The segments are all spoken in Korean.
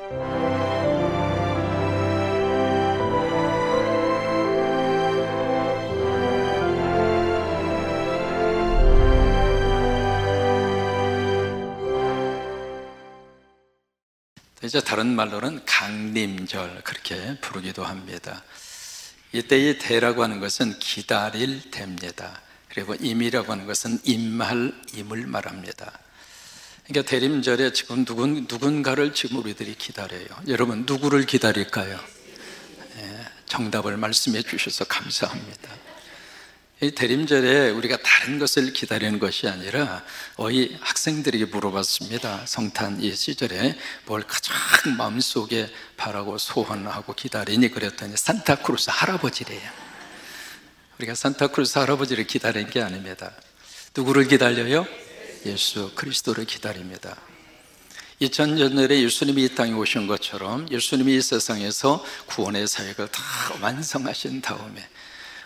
이제 다른 말로는 강림절 그렇게 부르기도 합니다. 이때의 대라고 하는 것은 기다릴 대입니다. 그리고 임이라고 하는 것은 임할 임을 말합니다. 그러니까 대림절에 지금 누군가를 지금 우리들이 기다려요. 여러분 누구를 기다릴까요? 정답을 말씀해 주셔서 감사합니다. 이 대림절에 우리가 다른 것을 기다리는 것이 아니라 어이 학생들에게 물어봤습니다. 성탄 이 시절에 뭘 가장 마음속에 바라고 소원하고 기다리니 그랬더니 산타크루스 할아버지래요. 우리가 산타크루스 할아버지를 기다리는 게 아닙니다. 누구를 기다려요? 예수 그리스도를 기다립니다. 2000년 전에 예수님이 이 땅에 오신 것처럼 예수님이 이 세상에서 구원의 사역을 다 완성하신 다음에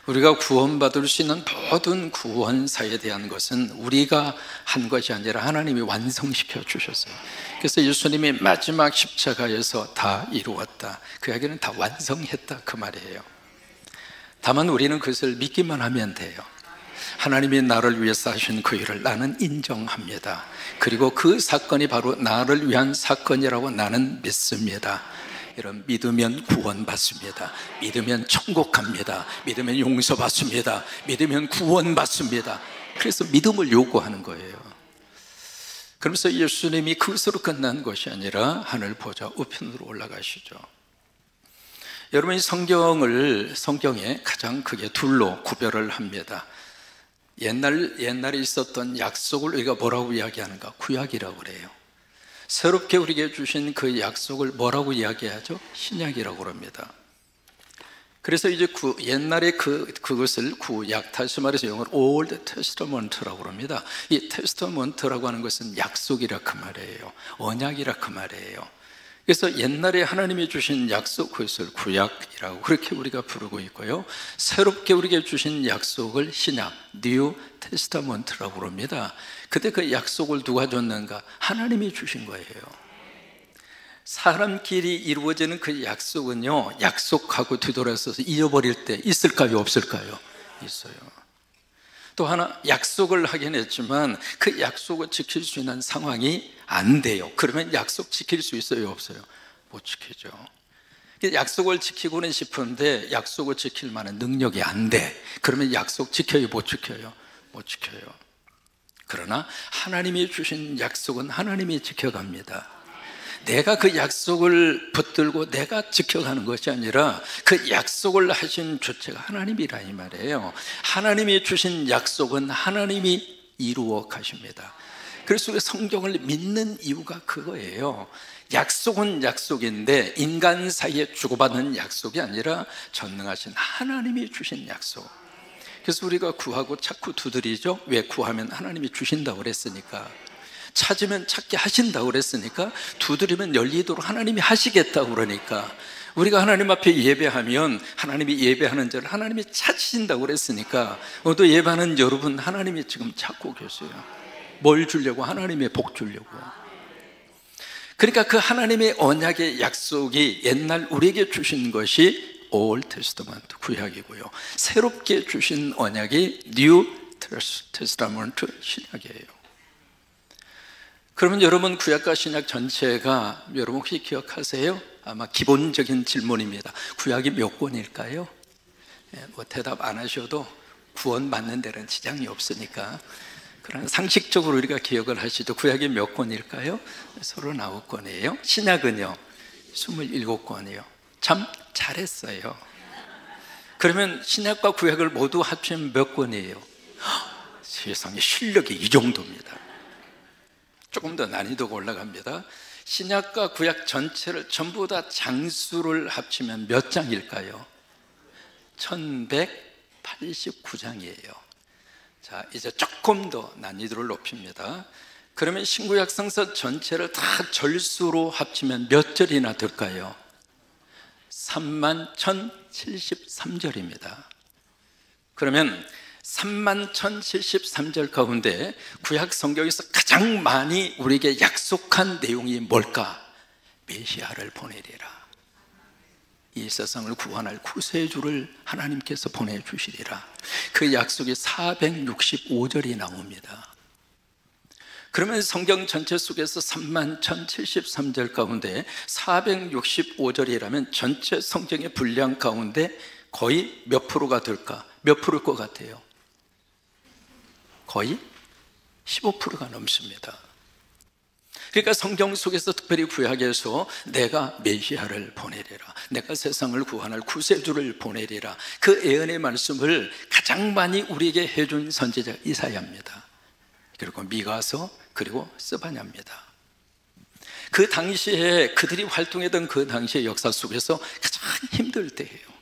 우리가 구원받을 수 있는 모든 구원사에 대한 것은 우리가 한 것이 아니라 하나님이 완성시켜 주셨어요. 그래서 예수님이 마지막 십자가에서 다 이루었다, 그 이야기는 다 완성했다 그 말이에요. 다만 우리는 그것을 믿기만 하면 돼요. 하나님이 나를 위해서 하신 그 일을 나는 인정합니다. 그리고 그 사건이 바로 나를 위한 사건이라고 나는 믿습니다. 이런 믿으면 구원받습니다. 믿으면 천국 갑니다. 믿으면 용서받습니다. 믿으면 구원받습니다. 그래서 믿음을 요구하는 거예요. 그러면서 예수님이 그것으로 끝난 것이 아니라 하늘 보좌 우편으로 올라가시죠. 여러분이 성경에 가장 크게 둘로 구별을 합니다. 옛날에 있었던 약속을 우리가 뭐라고 이야기하는가? 구약이라고 그래요. 새롭게 우리에게 주신 그 약속을 뭐라고 이야기하죠? 신약이라고 그럽니다. 그래서 이제 옛날에 그것을 구약, 다시 말해서 영어로 Old Testament라고 그럽니다. 이 Testament라고 하는 것은 약속이라 그 말이에요. 언약이라 그 말이에요. 그래서 옛날에 하나님이 주신 약속, 그것을 구약이라고 그렇게 우리가 부르고 있고요. 새롭게 우리에게 주신 약속을 신약, New Testament라고 그럽니다. 그때 그 약속을 누가 줬는가? 하나님이 주신 거예요. 사람끼리 이루어지는 그 약속은요, 약속하고 뒤돌아서서 잃어버릴 때 있을까요? 없을까요? 있어요. 또 하나, 약속을 하긴 했지만 그 약속을 지킬 수 있는 상황이 안 돼요. 그러면 약속 지킬 수 있어요? 없어요? 못 지키죠. 약속을 지키고는 싶은데 약속을 지킬 만한 능력이 안 돼. 그러면 약속 지켜요? 못 지켜요? 못 지켜요. 그러나 하나님이 주신 약속은 하나님이 지켜갑니다. 내가 그 약속을 붙들고 내가 지켜가는 것이 아니라 그 약속을 하신 주체가 하나님이라 이 말이에요. 하나님이 주신 약속은 하나님이 이루어 가십니다. 그래서 우리가 성경을 믿는 이유가 그거예요. 약속은 약속인데 인간 사이에 주고받는 약속이 아니라 전능하신 하나님이 주신 약속. 그래서 우리가 구하고 자꾸 두드리죠. 왜? 구하면 하나님이 주신다고 그랬으니까. 찾으면 찾게 하신다고 그랬으니까. 두드리면 열리도록 하나님이 하시겠다고 그러니까. 우리가 하나님 앞에 예배하면 하나님이 예배하는 자를 하나님이 찾으신다고 그랬으니까. 오늘도 예배하는 여러분 하나님이 지금 찾고 계세요. 뭘 주려고? 하나님의 복 주려고. 그러니까 그 하나님의 언약의 약속이 옛날 우리에게 주신 것이 Old Testament, 구약이고요. 새롭게 주신 언약이 New Testament, 신약이에요. 그러면 여러분 구약과 신약 전체가 여러분 혹시 기억하세요? 아마 기본적인 질문입니다. 구약이 몇 권일까요? 뭐 대답 안 하셔도 구원받는 데는 지장이 없으니까. 그러나 상식적으로 우리가 기억을 하시죠. 구약이 몇 권일까요? 39권이에요. 신약은요? 27권이요. 참 잘했어요. 그러면 신약과 구약을 모두 합치면 몇 권이에요? 세상에 실력이 이 정도입니다. 조금 더 난이도가 올라갑니다. 신약과 구약 전체를 전부 다 장수를 합치면 몇 장일까요? 1189장이에요. 자, 이제 조금 더 난이도를 높입니다. 그러면 신구약 성서 전체를 다 절수로 합치면 몇 절이나 될까요? 31,073절입니다. 그러면 31,073절 가운데 구약 성경에서 가장 많이 우리에게 약속한 내용이 뭘까? 메시아를 보내리라. 이 세상을 구원할 구세주를 하나님께서 보내주시리라. 그 약속이 465절이 나옵니다. 그러면 성경 전체 속에서 31,073절 가운데 465절이라면 전체 성경의 분량 가운데 거의 몇 프로가 될까? 몇 프로일 것 같아요? 거의 15%가 넘습니다. 그러니까 성경 속에서 특별히 구약에서 내가 메시아를 보내리라, 내가 세상을 구원할 구세주를 보내리라, 그 예언의 말씀을 가장 많이 우리에게 해준 선지자 이사야입니다. 그리고 미가서, 그리고 스바냐입니다. 그 당시에 그들이 활동했던 그 당시의 역사 속에서 가장 힘들 때예요.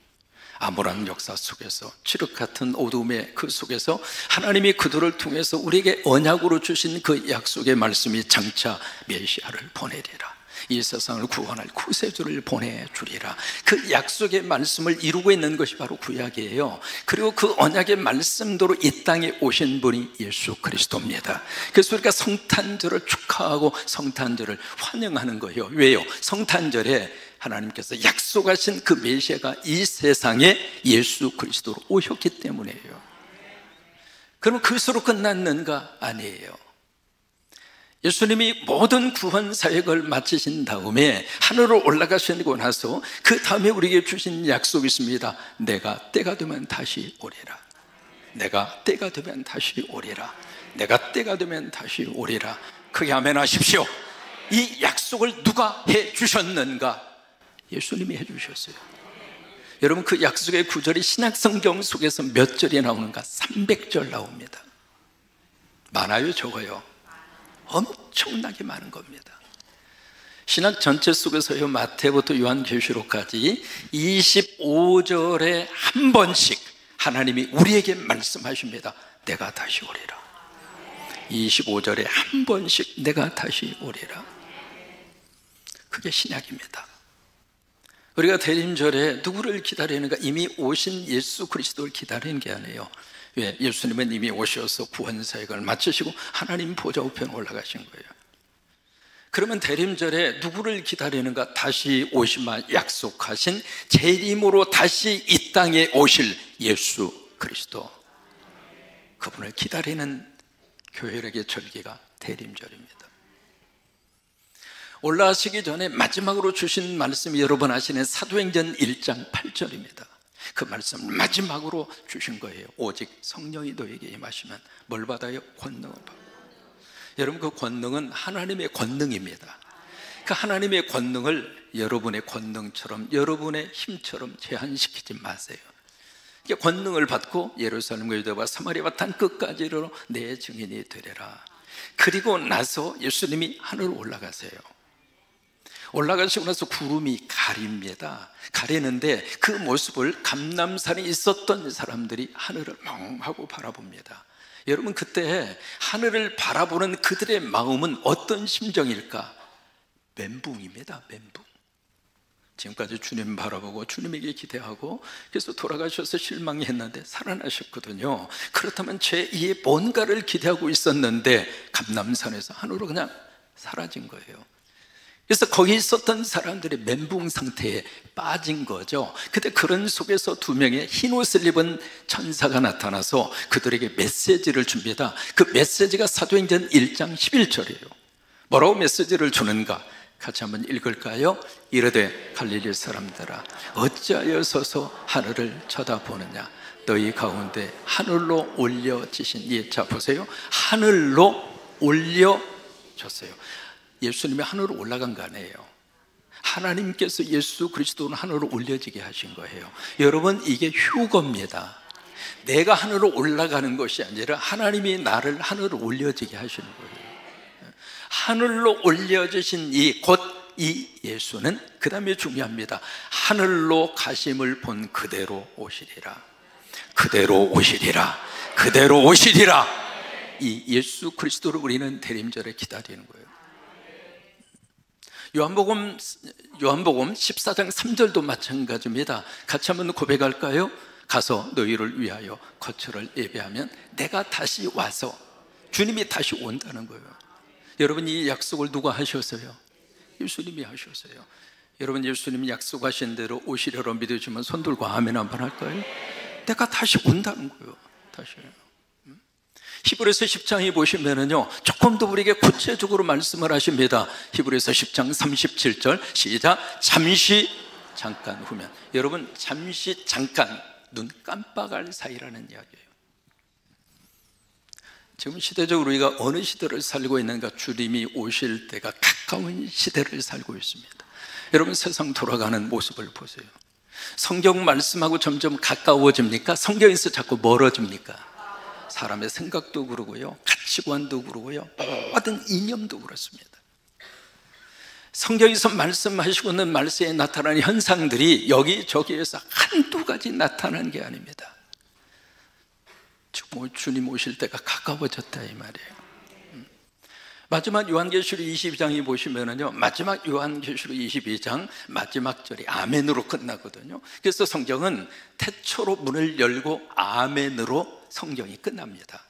암울한 역사 속에서, 칠흑 같은 어둠의 그 속에서 하나님이 그들을 통해서 우리에게 언약으로 주신 그 약속의 말씀이 장차 메시아를 보내리라, 이 세상을 구원할 구세주를 보내주리라, 그 약속의 말씀을 이루고 있는 것이 바로 구약이에요. 그리고 그 언약의 말씀대로 이 땅에 오신 분이 예수 그리스도입니다. 그래서 우리가 성탄절을 축하하고 성탄절을 환영하는 거예요. 왜요? 성탄절에 하나님께서 약속하신 그 메시아가 이 세상에 예수 그리스도로 오셨기 때문이에요. 그러면 그것으로 끝났는가? 아니에요. 예수님이 모든 구원 사역을 마치신 다음에 하늘로 올라가시고 나서 그 다음에 우리에게 주신 약속이 있습니다. 내가 때가 되면 다시 오리라. 내가 때가 되면 다시 오리라. 내가 때가 되면 다시 오리라. 크게 아멘 하십시오. 이 약속을 누가 해 주셨는가? 예수님이 해 주셨어요. 여러분, 그 약속의 구절이 신약 성경 속에서 몇 절이 나오는가? 300절 나옵니다. 많아요, 적어요? 엄청나게 많은 겁니다. 신약 전체 속에서요, 마태부터 요한계시록까지 25절에 한 번씩 하나님이 우리에게 말씀하십니다. 내가 다시 오리라. 25절에 한 번씩 내가 다시 오리라. 그게 신약입니다. 우리가 대림절에 누구를 기다리는가? 이미 오신 예수 그리스도를 기다리는 게 아니에요. 왜? 예수님은 이미 오셔서 구원사역을 마치시고 하나님 보좌 우편에 올라가신 거예요. 그러면 대림절에 누구를 기다리는가? 다시 오시마 약속하신 재림으로 다시 이 땅에 오실 예수 그리스도, 그분을 기다리는 교회력의 절기가 대림절입니다. 올라가시기 전에 마지막으로 주신 말씀이 여러분 아시는 사도행전 1장 8절입니다. 그 말씀을 마지막으로 주신 거예요. 오직 성령이 너에게 임하시면 뭘 받아요? 권능을 받아요. 여러분, 그 권능은 하나님의 권능입니다. 그 하나님의 권능을 여러분의 권능처럼, 여러분의 힘처럼 제한시키지 마세요. 권능을 받고 예루살렘과 유대와 사마리아와 땅 끝까지로 내 증인이 되리라. 그리고 나서 예수님이 하늘로 올라가세요. 올라가시고 나서 구름이 가립니다. 가리는데 그 모습을 감람산에 있었던 사람들이 하늘을 멍하고 바라봅니다. 여러분, 그때 하늘을 바라보는 그들의 마음은 어떤 심정일까? 멘붕입니다. 멘붕. 지금까지 주님 바라보고 주님에게 기대하고 그래서 돌아가셔서 실망했는데 살아나셨거든요. 그렇다면 제2의 뭔가를 기대하고 있었는데 감람산에서 하늘로 그냥 사라진 거예요. 그래서 거기 있었던 사람들이 멘붕 상태에 빠진 거죠. 근데 그런 속에서 두 명의 흰 옷을 입은 천사가 나타나서 그들에게 메시지를 줍니다. 그 메시지가 사도행전 1장 11절이에요. 뭐라고 메시지를 주는가? 같이 한번 읽을까요? 이르되 갈릴리 사람들아, 어찌하여 서서 하늘을 쳐다보느냐? 너희 가운데 하늘로 올려지신 이, 자 보세요, 하늘로 올려졌어요. 예수님이 하늘로 올라간 거 아니에요. 하나님께서 예수 그리스도는 하늘로 올려지게 하신 거예요. 여러분, 이게 휴거입니다. 내가 하늘로 올라가는 것이 아니라 하나님이 나를 하늘로 올려지게 하시는 거예요. 하늘로 올려지신 이 예수는 그 다음에 중요합니다. 하늘로 가심을 본 그대로 오시리라. 그대로 오시리라. 그대로 오시리라. 이 예수 그리스도를 우리는 대림절에 기다리는 거예요. 요한복음 14장 3절도 마찬가지입니다. 같이 한번 고백할까요? 가서 너희를 위하여 거처를 예배하면 내가 다시 와서, 주님이 다시 온다는 거예요. 여러분, 이 약속을 누가 하셨어요? 예수님이 하셨어요. 여러분, 예수님이 약속하신 대로 오시려고 믿으시면 손 들고 아멘 한번 할까요? 내가 다시 온다는 거예요. 다시. 히브리서 10장에 보시면은요, 조금 더 우리에게 구체적으로 말씀을 하십니다. 히브리서 10장 37절 시작. 잠시 잠깐 후면. 여러분, 잠시 잠깐, 눈 깜빡할 사이라는 이야기예요. 지금 시대적으로 우리가 어느 시대를 살고 있는가? 주님이 오실 때가 가까운 시대를 살고 있습니다. 여러분, 세상 돌아가는 모습을 보세요. 성경 말씀하고 점점 가까워집니까? 성경에서 자꾸 멀어집니까? 사람의 생각도 그러고요, 가치관도 그러고요, 모든 이념도 그렇습니다. 성경에서 말씀하시고는 말씀에 나타나는 현상들이 여기저기에서 한두 가지 나타나는 게 아닙니다. 지금 주님 오실 때가 가까워졌다 이 말이에요. 마지막 요한계시록 22장에 보시면은요, 마지막 요한계시록 22장 마지막 절이 아멘으로 끝나거든요. 그래서 성경은 태초로 문을 열고 아멘으로 성경이 끝납니다.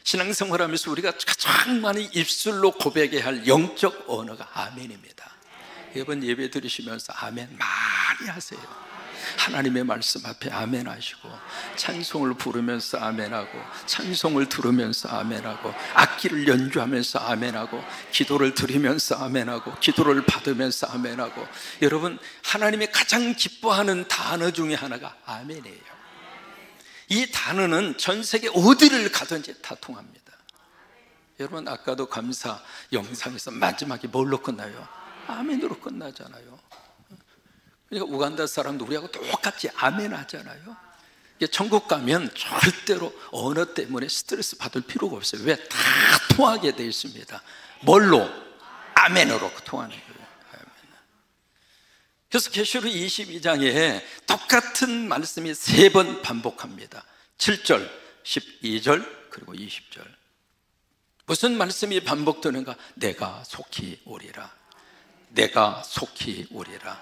신앙생활하면서 우리가 가장 많이 입술로 고백해야 할 영적 언어가 아멘입니다. 여러분, 예배 드리시면서 아멘 많이 하세요. 하나님의 말씀 앞에 아멘 하시고, 찬송을 부르면서 아멘하고, 찬송을 들으면서 아멘하고, 악기를 연주하면서 아멘하고, 기도를 드리면서 아멘하고, 기도를 받으면서 아멘하고. 여러분, 하나님이 가장 기뻐하는 단어 중에 하나가 아멘이에요. 이 단어는 전 세계 어디를 가든지 다 통합니다. 여러분, 아까도 감사 영상에서 마지막에 뭘로 끝나요? 아멘으로 끝나잖아요. 그러니까 우간다 사람도 우리하고 똑같이 아멘 하잖아요. 천국 가면 절대로 언어 때문에 스트레스 받을 필요가 없어요. 왜? 다 통하게 되어 있습니다. 뭘로? 아멘으로 통하는 거예요. 아멘. 그래서 계시록 22장에 똑같은 말씀이 3번 반복합니다. 7절, 12절, 그리고 20절. 무슨 말씀이 반복되는가? 내가 속히 오리라. 내가 속히 오리라.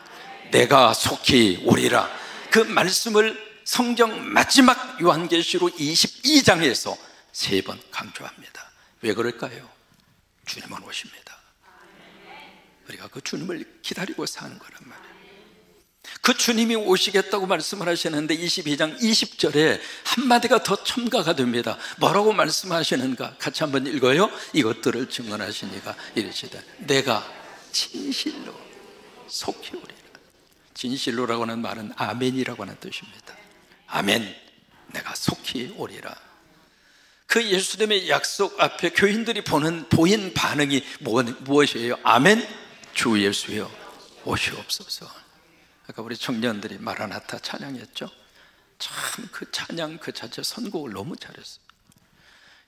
내가 속히 오리라. 그 말씀을 성경 마지막 요한계시록 22장에서 3번 강조합니다. 왜 그럴까요? 주님은 오십니다. 우리가 그 주님을 기다리고 사는 거란 말이에요. 그 주님이 오시겠다고 말씀을 하시는데 22장 20절에 한마디가 더 첨가가 됩니다. 뭐라고 말씀하시는가? 같이 한번 읽어요. 이것들을 증언하시니가 이르시되 내가 진실로 속히 오리라. 진실로라고 하는 말은 아멘이라고 하는 뜻입니다. 아멘, 내가 속히 오리라. 그 예수님의 약속 앞에 교인들이 보인 반응이 무엇이에요? 아멘, 주 예수여 오시옵소서. 아까 우리 청년들이 마라나타 찬양했죠? 참 그 찬양 그 자체 선곡을 너무 잘했어요.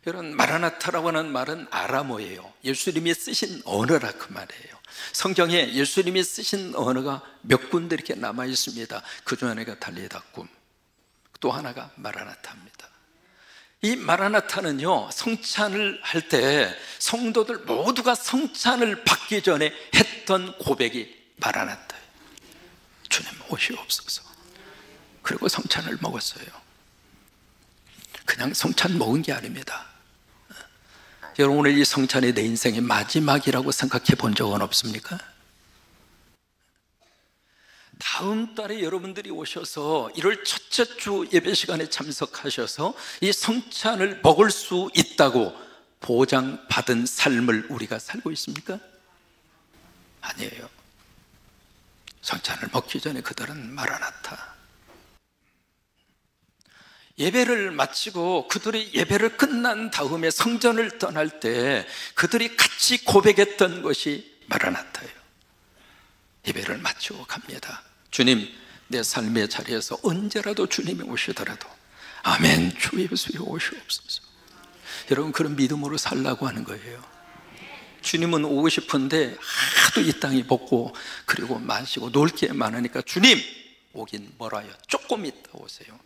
여러분, 마라나타라고 하는 말은 아람어예요. 예수님이 쓰신 언어라 그 말이에요. 성경에 예수님이 쓰신 언어가 몇 군데 이렇게 남아 있습니다. 그 중 하나가 달리다 꿈, 또 하나가 마라나타입니다. 이 마라나타는요, 성찬을 할 때 성도들 모두가 성찬을 받기 전에 했던 고백이 마라나타예요. 주님 오시옵소서. 그리고 성찬을 먹었어요. 그냥 성찬 먹은 게 아닙니다. 여러분, 오늘 이 성찬이 내 인생의 마지막이라고 생각해 본 적은 없습니까? 다음 달에 여러분들이 오셔서 1월 첫째 주 예배 시간에 참석하셔서 이 성찬을 먹을 수 있다고 보장받은 삶을 우리가 살고 있습니까? 아니에요. 성찬을 먹기 전에 그들은 마라나타. 예배를 마치고 그들이 예배를 끝난 다음에 성전을 떠날 때 그들이 같이 고백했던 것이 마라나타예요. 예배를 마치고 갑니다. 주님, 내 삶의 자리에서 언제라도 주님이 오시더라도 아멘, 주 예수여 오시옵소서. 여러분, 그런 믿음으로 살라고 하는 거예요. 주님은 오고 싶은데 하도 이 땅이 먹고 그리고 마시고 놀 게 많으니까 주님 오긴 멀어요. 조금 있다 오세요.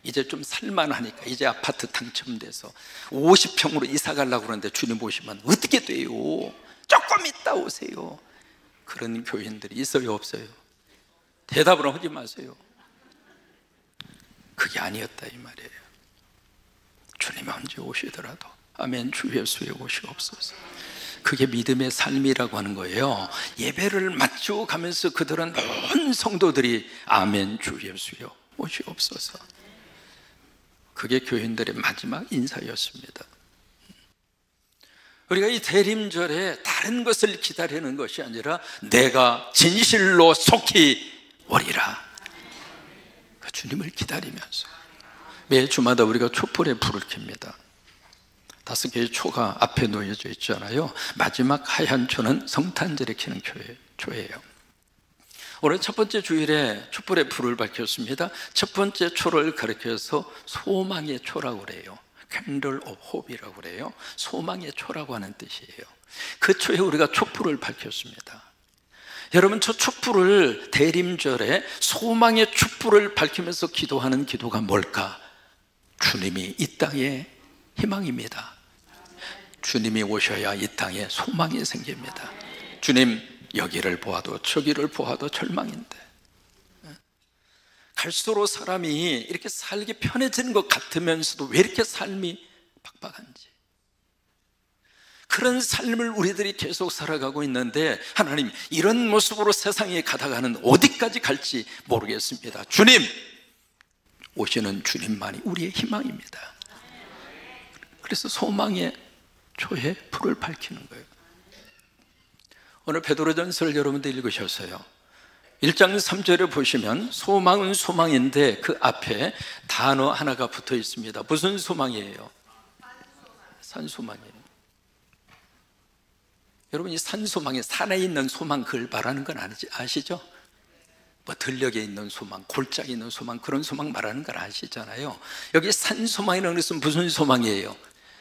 이제 좀 살만하니까 이제 아파트 당첨돼서 50평으로 이사 가려고 그러는데 주님 오시면 어떻게 돼요? 조금 있다 오세요. 그런 교인들이 있어요 없어요? 대답을 하지 마세요. 그게 아니었다 이 말이에요. 주님이 언제 오시더라도 아멘, 주 예수의 오시옵소서. 그게 믿음의 삶이라고 하는 거예요. 예배를 마치고 가면서 그들은 온 성도들이 아멘 주 예수여 오시옵소서. 그게 교인들의 마지막 인사였습니다. 우리가 이 대림절에 다른 것을 기다리는 것이 아니라 내가 진실로 속히 오리라, 그 주님을 기다리면서 매 주마다 우리가 촛불에 불을 켭니다. 5개의 초가 앞에 놓여져 있잖아요. 마지막 하얀 초는 성탄절에 켜는 초예요. 오늘 첫 번째 주일에 촛불에 불을 밝혔습니다. 첫 번째 초를 가리켜서 소망의 초라고 그래요. Candle of Hope이라고 그래요. 소망의 초라고 하는 뜻이에요. 그 초에 우리가 촛불을 밝혔습니다. 여러분, 저 촛불을 대림절에 소망의 촛불을 밝히면서 기도하는 기도가 뭘까? 주님이 이 땅에 희망입니다. 주님이 오셔야 이 땅에 소망이 생깁니다. 주님, 여기를 보아도 저기를 보아도 절망인데 갈수록 사람이 이렇게 살기 편해지는 것 같으면서도 왜 이렇게 삶이 팍팍한지, 그런 삶을 우리들이 계속 살아가고 있는데 하나님, 이런 모습으로 세상에 가다가는 어디까지 갈지 모르겠습니다. 주님, 오시는 주님만이 우리의 희망입니다. 그래서 소망의 초에 불을 밝히는 거예요. 오늘 베드로전서를 여러분들 읽으셨어요. 1장 3절에 보시면 소망은 소망인데 그 앞에 단어 하나가 붙어 있습니다. 무슨 소망이에요? 산소망이에요. 여러분, 이 산소망이 산에 있는 소망, 그걸 말하는 건 아니지, 아시죠? 뭐 들녘에 있는 소망, 골짜기에 있는 소망, 그런 소망 말하는 건 아시잖아요. 여기 산소망이라는 것은 무슨 소망이에요?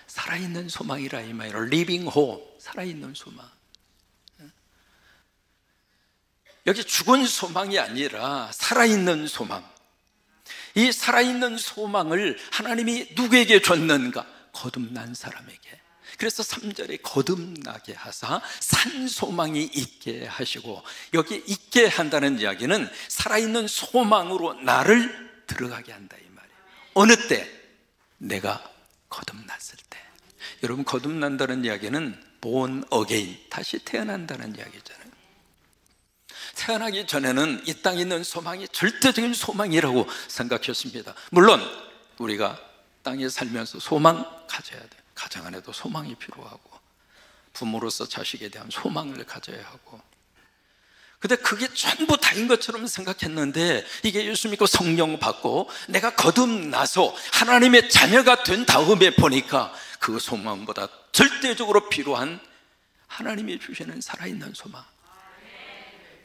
살아있는 소망이라 이 말이에요. Living hope, 살아있는 소망. 여기 죽은 소망이 아니라 살아있는 소망. 이 살아있는 소망을 하나님이 누구에게 줬는가? 거듭난 사람에게. 그래서 3절에 거듭나게 하사 산소망이 있게 하시고, 여기 있게 한다는 이야기는 살아있는 소망으로 나를 들어가게 한다 이 말이에요. 어느 때? 내가 거듭났을 때. 여러분, 거듭난다는 이야기는 born again, 다시 태어난다는 이야기잖아요. 태어나기 전에는 이 땅에 있는 소망이 절대적인 소망이라고 생각했습니다. 물론 우리가 땅에 살면서 소망 가져야 돼요. 가정 안에도 소망이 필요하고, 부모로서 자식에 대한 소망을 가져야 하고. 근데 그게 전부 다인 것처럼 생각했는데, 이게 예수 믿고 성령 받고 내가 거듭나서 하나님의 자녀가 된 다음에 보니까 그 소망보다 절대적으로 필요한 하나님이 주시는 살아있는 소망,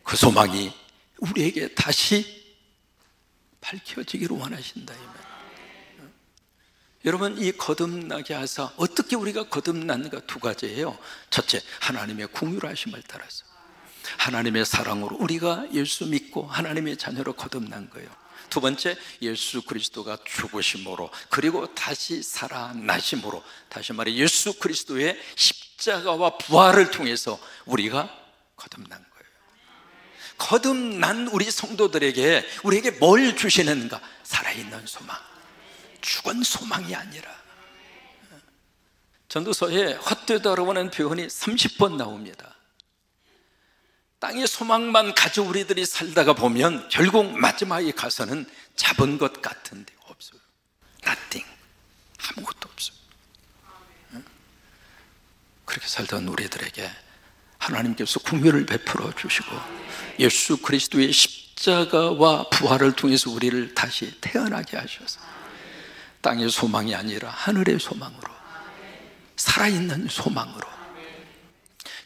그 소망이 우리에게 다시 밝혀지기를 원하신다 이 말이에요. 여러분, 이 거듭나게 하사 어떻게 우리가 거듭났는가? 2가지예요. 첫째, 하나님의 긍휼하심을 따라서 하나님의 사랑으로 우리가 예수 믿고 하나님의 자녀로 거듭난 거예요. 2번째, 예수 그리스도가 죽으심으로 그리고 다시 살아나심으로, 다시 말해 예수 그리스도의 십자가와 부활을 통해서 우리가 거듭난 거예요. 거듭난 우리 성도들에게 우리에게 뭘 주시는가? 살아있는 소망, 죽은 소망이 아니라. 전도서에 헛되다라고 하는 표현이 30번 나옵니다. 땅의 소망만 가지고 우리들이 살다가 보면 결국 마지막에 가서는 잡은 것 같은데 없어요. Nothing, 아무것도 없어요. 그렇게 살던 우리들에게 하나님께서 긍휼을 베풀어 주시고 예수 그리스도의 십자가와 부활을 통해서 우리를 다시 태어나게 하셔서 땅의 소망이 아니라 하늘의 소망으로, 살아있는 소망으로.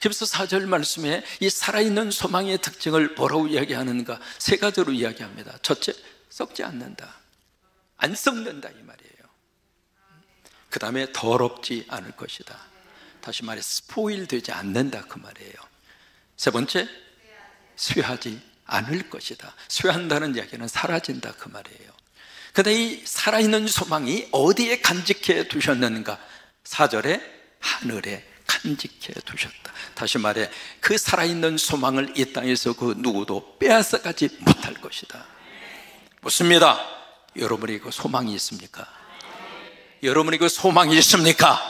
그래서 4절 말씀에 이 살아있는 소망의 특징을 뭐라고 이야기하는가? 3가지로 이야기합니다. 첫째, 썩지 않는다, 안 썩는다 이 말이에요. 그 다음에 더럽지 않을 것이다, 다시 말해 스포일 되지 않는다 그 말이에요. 3번째, 쇠하지 않을 것이다. 쇠한다는 이야기는 사라진다 그 말이에요. 그런데 이 살아있는 소망이 어디에 간직해 두셨는가? 4절에 하늘에 간직해 두셨다. 다시 말해 그 살아있는 소망을 이 땅에서 그 누구도 빼앗아가지 못할 것이다. 묻습니다. 여러분이 그 소망이 있습니까? 여러분이 그 소망이 있습니까?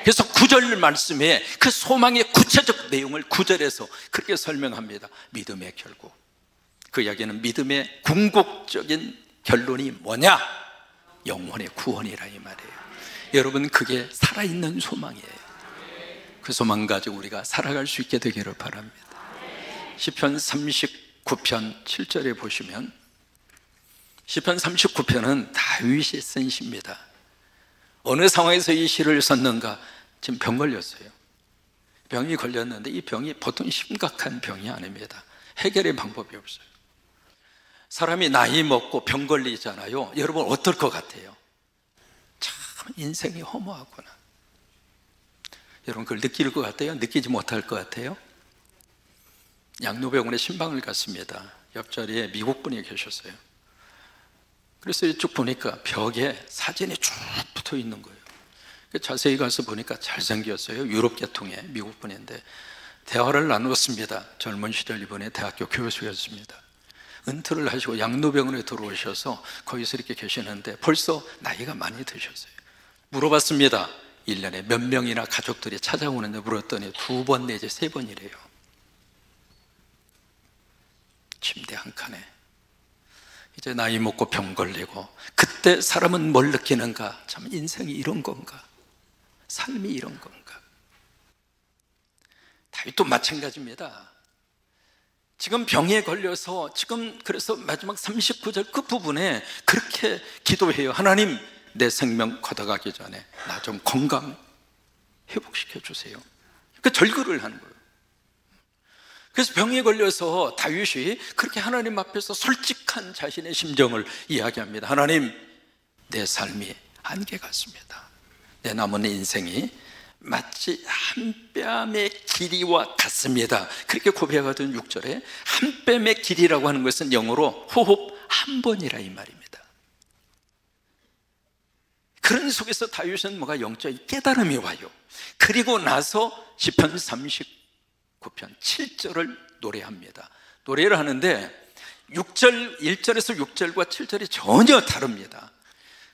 그래서 9절 말씀에 그 소망의 구체적 내용을 9절에서 그렇게 설명합니다. 믿음의 결국. 그 이야기는 믿음의 궁극적인 결론이 뭐냐? 영혼의 구원이라 이 말이에요. 여러분, 그게 살아있는 소망이에요. 그 소망 가지고 우리가 살아갈 수 있게 되기를 바랍니다. 시편 39편 7절에 보시면, 시편 39편은 다윗이 쓴 시입니다. 어느 상황에서 이 시를 썼는가? 지금 병 걸렸어요. 병이 걸렸는데 이 병이 보통 심각한 병이 아닙니다. 해결의 방법이 없어요. 사람이 나이 먹고 병 걸리잖아요. 여러분 어떨 것 같아요? 참 인생이 허무하구나. 여러분 그걸 느낄 것 같아요? 느끼지 못할 것 같아요? 양로병원에 신방을 갔습니다. 옆자리에 미국 분이 계셨어요. 그래서 쭉 보니까 벽에 사진이 쭉 붙어 있는 거예요. 자세히 가서 보니까 잘생겼어요. 유럽 계통의 미국 분인데 대화를 나눴습니다. 젊은 시절 이번에 대학교 교수였습니다. 은퇴를 하시고 양로병원에 들어오셔서 거기서 이렇게 계시는데 벌써 나이가 많이 드셨어요. 물어봤습니다. 1년에 몇 명이나 가족들이 찾아오는데 물었더니 2번 내지 3번이래요. 침대 한 칸에. 이제 나이 먹고 병 걸리고, 그때 사람은 뭘 느끼는가? 참 인생이 이런 건가? 삶이 이런 건가? 다윗도 마찬가지입니다. 지금 병에 걸려서 지금 그래서 마지막 39절 끝부분에 그렇게 기도해요. 하나님, 내 생명 걷어가기 전에 나 좀 건강 회복시켜 주세요. 그 절규를 하는 거예요. 그래서 병에 걸려서 다윗이 그렇게 하나님 앞에서 솔직한 자신의 심정을 이야기합니다. 하나님, 내 삶이 한계 같습니다. 내 남은 인생이 마치 한 뼘의 길이와 같습니다. 그렇게 고백하던 6절에 한 뼘의 길이라고 하는 것은 영어로 호흡 한 번이라 이 말입니다. 그런 속에서 다윗은 뭐가 영적인 깨달음이 와요. 그리고 나서 시편 39편 7절을 노래합니다. 노래를 하는데 1절에서 6절과 7절이 전혀 다릅니다.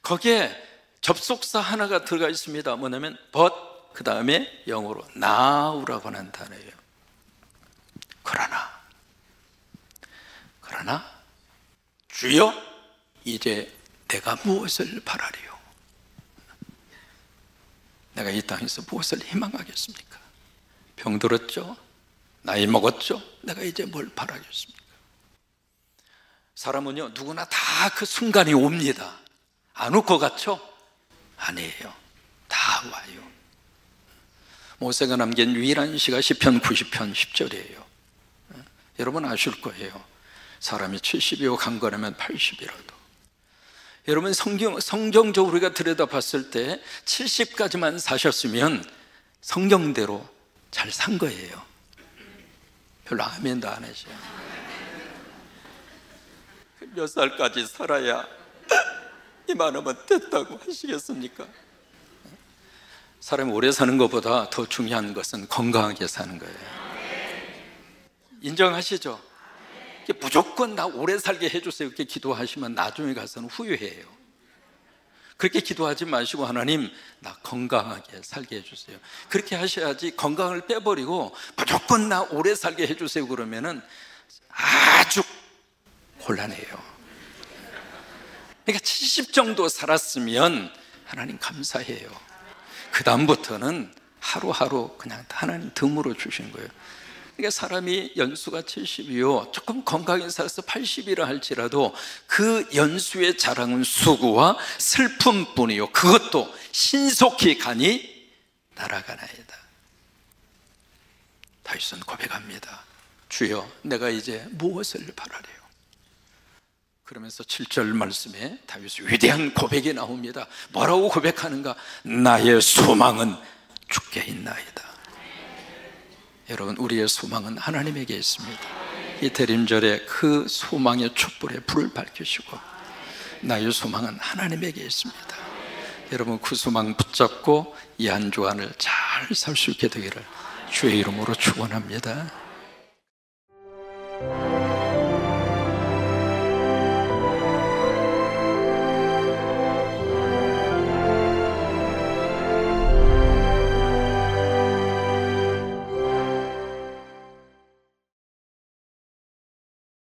거기에 접속사 하나가 들어가 있습니다. 뭐냐면 but, 그 다음에 영어로 now라고 하는 단어예요. 그러나 주여, 이제 내가 무엇을 바라리요? 내가 이 땅에서 무엇을 희망하겠습니까? 병들었죠? 나이 먹었죠? 내가 이제 뭘 바라겠습니까? 사람은요, 누구나 다 그 순간이 옵니다. 안 올 것 같죠? 아니에요. 다 와요. 모세가 남긴 유일한 시가 시편 90편 10절이에요. 여러분 아실 거예요. 사람이 70이고 강건하면 80이라도. 여러분 성경적으로 우리가 들여다봤을 때 70까지만 사셨으면 성경대로 잘 산 거예요. 별로 아멘도 안 하셔요. 몇 살까지 살아야 이만하면 됐다고 하시겠습니까? 사람이 오래 사는 것보다 더 중요한 것은 건강하게 사는 거예요. 인정하시죠? 무조건 나 오래 살게 해주세요 이렇게 기도하시면 나중에 가서는 후회해요. 그렇게 기도하지 마시고 하나님, 나 건강하게 살게 해주세요. 그렇게 하셔야지. 건강을 빼버리고 무조건 나 오래 살게 해주세요 그러면은 아주 곤란해요. 그러니까 70 정도 살았으면 하나님 감사해요. 그 다음부터는 하루하루 그냥 하나님 덤으로 주시는 거예요. 그러니까 사람이 연수가 70이요 조금 건강히 살아서 80이라 할지라도 그 연수의 자랑은 수고와 슬픔뿐이요 그것도 신속히 가니 날아가나이다. 다윗은 고백합니다. 주여, 내가 이제 무엇을 바라래요? 그러면서 7절 말씀에 다윗의 위대한 고백이 나옵니다. 뭐라고 고백하는가? 나의 소망은 주께 있나이다. 여러분, 우리의 소망은 하나님에게 있습니다. 이 대림절에 그 소망의 촛불에 불을 밝히시고 나의 소망은 하나님에게 있습니다. 여러분, 그 소망 붙잡고 이 한 주간을 잘 살 수 있게 되기를 주의 이름으로 축원합니다.